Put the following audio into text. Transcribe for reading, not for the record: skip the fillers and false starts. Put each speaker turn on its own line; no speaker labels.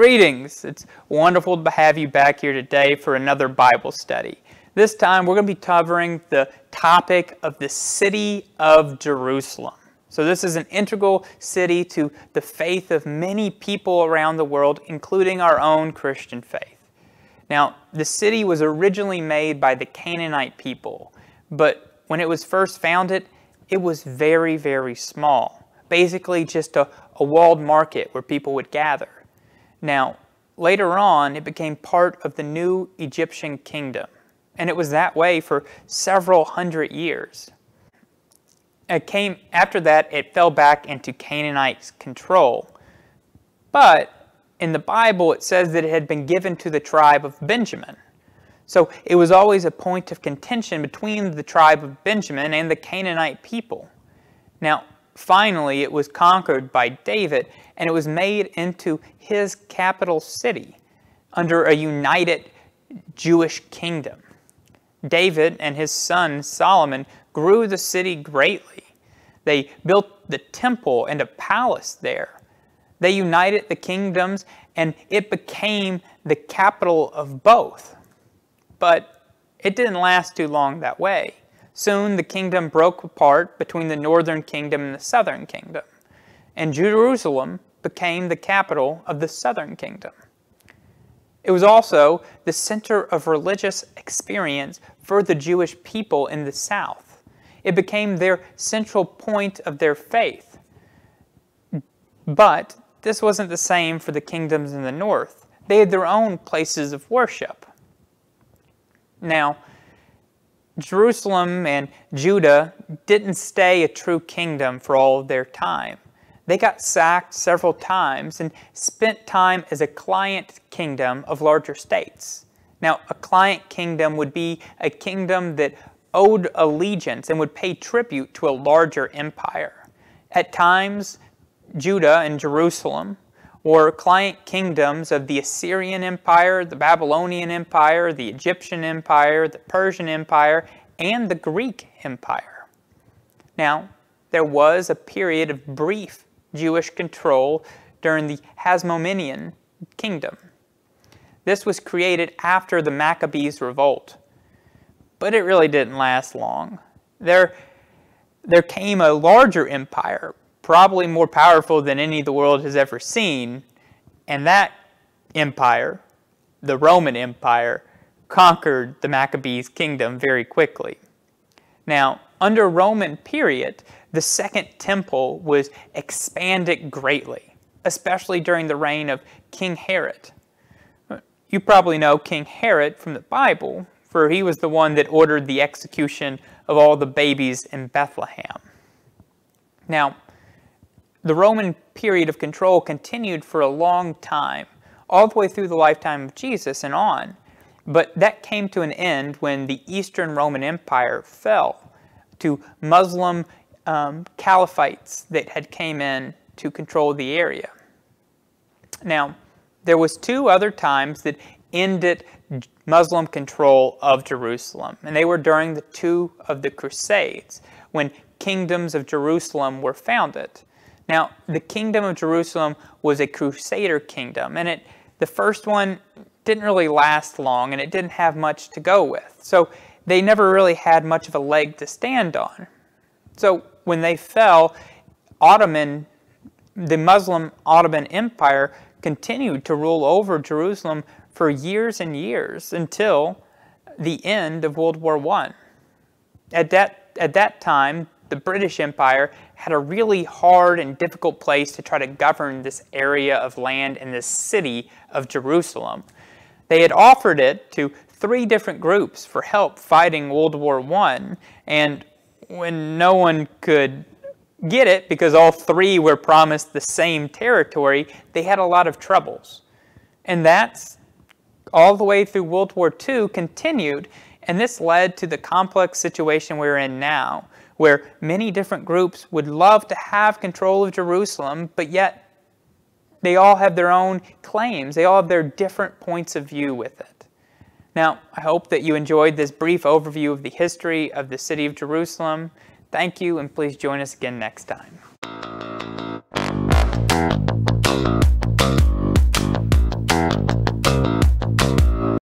Greetings! It's wonderful to have you back here today for another Bible study. This time we're going to be covering the topic of the city of Jerusalem. So this is an integral city to the faith of many people around the world, including our own Christian faith. Now, the city was originally made by the Canaanite people, but when it was first founded, it was very, very small. Basically just a walled market where people would gather. Now, later on, it became part of the new Egyptian kingdom, and it was that way for several hundred years. After that, it fell back into Canaanite control. But in the Bible, it says that it had been given to the tribe of Benjamin. So it was always a point of contention between the tribe of Benjamin and the Canaanite people. Now, finally, it was conquered by David, and it was made into his capital city under a united Jewish kingdom. David and his son Solomon grew the city greatly. They built the temple and a palace there. They united the kingdoms, and it became the capital of both. But it didn't last too long that way. Soon the kingdom broke apart between the northern kingdom and the southern kingdom, and Jerusalem became the capital of the southern kingdom. It was also the center of religious experience for the Jewish people in the south. It became their central point of their faith. But this wasn't the same for the kingdoms in the north. They had their own places of worship. Now, Jerusalem and Judah didn't stay a true kingdom for all of their time. They got sacked several times and spent time as a client kingdom of larger states. Now, a client kingdom would be a kingdom that owed allegiance and would pay tribute to a larger empire. At times, Judah and Jerusalem were client kingdoms of the Assyrian Empire, the Babylonian Empire, the Egyptian Empire, the Persian Empire, and the Greek Empire. Now, there was a period of brief Jewish control during the Hasmonean kingdom. This was created after the Maccabees revolt, but it really didn't last long. There came a larger empire, probably more powerful than any the world has ever seen, and that empire, the Roman Empire, conquered the Maccabees' kingdom very quickly. Now, under Roman period, the Second Temple was expanded greatly, especially during the reign of King Herod. You probably know King Herod from the Bible, for he was the one that ordered the execution of all the babies in Bethlehem. Now, the Roman period of control continued for a long time, all the way through the lifetime of Jesus and on. But that came to an end when the Eastern Roman Empire fell to Muslim caliphates that had came in to control the area. Now, there was two other times that ended Muslim control of Jerusalem, and they were during the two of the Crusades, when kingdoms of Jerusalem were founded. Now, the kingdom of Jerusalem was a crusader kingdom, and the first one didn't really last long, and it didn't have much to go with. So they never really had much of a leg to stand on. So when they fell, the Muslim Ottoman Empire continued to rule over Jerusalem for years and years until the end of World War I. At that time, the British Empire had a really hard and difficult place to try to govern this area of land in this city of Jerusalem. They had offered it to 3 different groups for help fighting World War I, and when no one could get it because all 3 were promised the same territory, they had a lot of troubles. And that's all the way through World War II continued, and this led to the complex situation we're in now, where many different groups would love to have control of Jerusalem, but yet they all have their own claims. They all have their different points of view with it. Now, I hope that you enjoyed this brief overview of the history of the city of Jerusalem. Thank you, and please join us again next time.